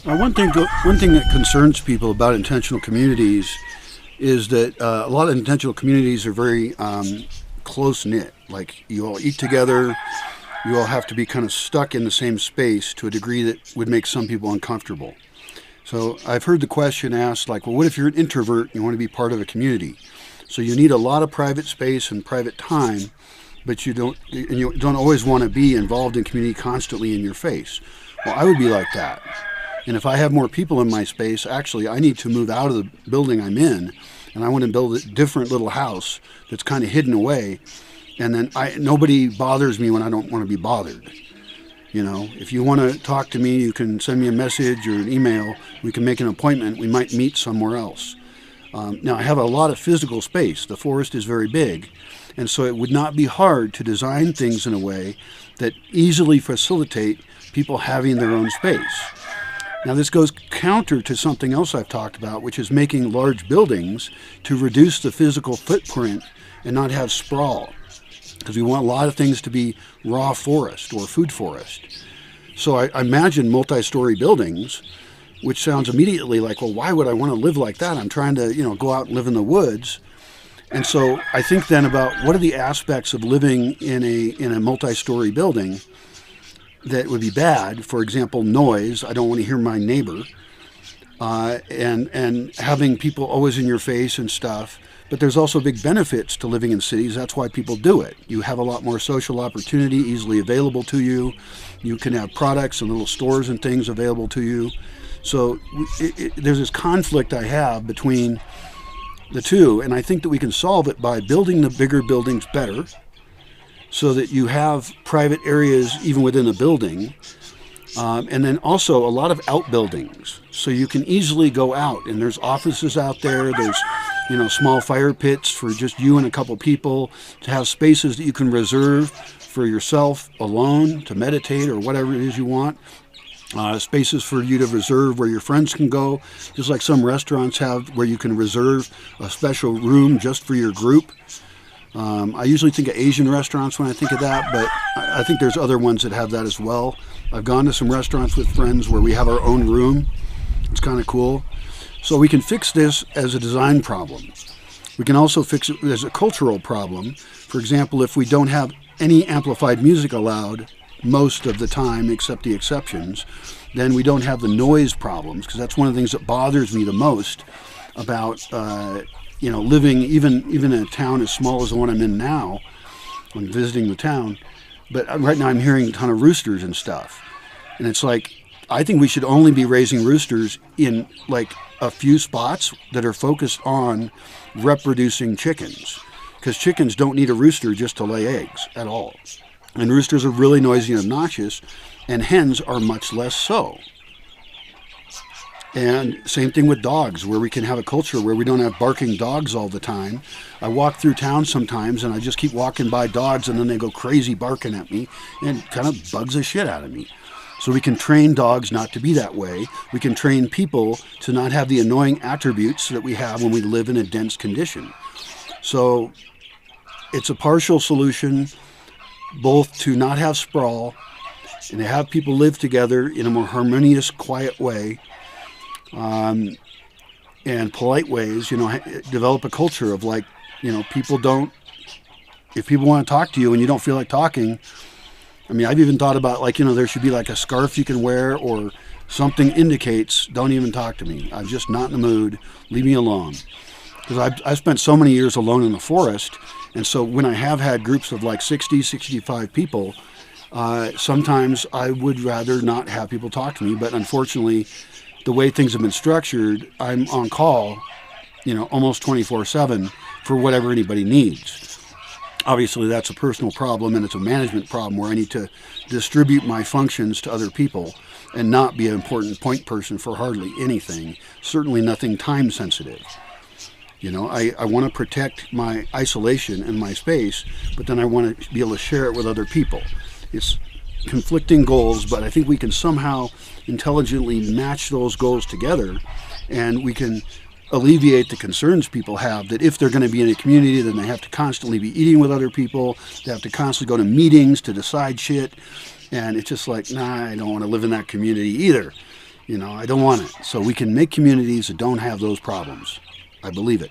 One thing that concerns people about intentional communities is that a lot of intentional communities are very close knit. Like you all eat together, you all have to be kind of stuck in the same space to a degree that would make some people uncomfortable. So I've heard the question asked, like, well, what if you're an introvert and you want to be part of a community? So you need a lot of private space and private time, but you don't always want to be involved in community constantly in your face. Well, I would be like that. And if I have more people in my space, actually, I need to move out of the building I'm in, and I want to build a different little house that's kind of hidden away. And then nobody bothers me when I don't want to be bothered. You know, if you want to talk to me, you can send me a message or an email. We can make an appointment. We might meet somewhere else. Now, I have a lot of physical space. The forest is very big. And so it would not be hard to design things in a way that easily facilitate people having their own space. Now, this goes counter to something else I've talked about, which is making large buildings to reduce the physical footprint and not have sprawl. Because we want a lot of things to be raw forest or food forest. So I imagine multi-story buildings, which sounds immediately like, well, why would I want to live like that? I'm trying to, go out and live in the woods. And so I think then about what are the aspects of living in a multi-story building that would be bad. For example, noise. I don't want to hear my neighbor. And having people always in your face and stuff. But there's also big benefits to living in cities. That's why people do it. You have a lot more social opportunity easily available to you. You can have products and little stores and things available to you. So there's this conflict I have between the two, and I think that we can solve it by building the bigger buildings better so that you have private areas even within a building. And then also a lot of outbuildings. So you can easily go out, and there's offices out there. There's small fire pits for just you and a couple people, to have spaces that you can reserve for yourself alone to meditate or whatever it is you want. Spaces for you to reserve where your friends can go, just like some restaurants have where you can reserve a special room just for your group. I usually think of Asian restaurants when I think of that, but I think there's other ones that have that as well. I've gone to some restaurants with friends where we have our own room. It's kind of cool. So we can fix this as a design problem. We can also fix it as a cultural problem. For example, if we don't have any amplified music allowed most of the time, except the exceptions, then we don't have the noise problems, because that's one of the things that bothers me the most about living even in a town as small as the one I'm in now. I'm visiting the town, but right now I'm hearing a ton of roosters and stuff. And it's like, I think we should only be raising roosters in like a few spots that are focused on reproducing chickens, because chickens don't need a rooster just to lay eggs at all. And roosters are really noisy and obnoxious, and hens are much less so. And same thing with dogs, where we can have a culture where we don't have barking dogs all the time. I walk through town sometimes and I just keep walking by dogs, and then they go crazy barking at me, and it kind of bugs the shit out of me. So we can train dogs not to be that way. We can train people to not have the annoying attributes that we have when we live in a dense condition. So it's a partial solution, both to not have sprawl and to have people live together in a more harmonious, quiet way, and polite ways. Develop a culture of if people want to talk to you and you don't feel like talking, I've even thought about there should be like a scarf you can wear, or something indicates, don't even talk to me. I'm just not in the mood. Leave me alone. Because I've spent so many years alone in the forest. And so when I have had groups of like 60, 65 people, sometimes I would rather not have people talk to me. But unfortunately, the way things have been structured, I'm on call, almost 24/7 for whatever anybody needs. Obviously, that's a personal problem, and it's a management problem where I need to distribute my functions to other people and not be an important point person for hardly anything, certainly nothing time sensitive. I want to protect my isolation and my space, but then I want to be able to share it with other people. It's conflicting goals, but I think we can somehow intelligently match those goals together, and we can alleviate the concerns people have that if they're going to be in a community, then they have to constantly be eating with other people, they have to constantly go to meetings to decide shit, and it's just like, nah, I don't want to live in that community either. I don't want it. So we can make communities that don't have those problems. I believe it.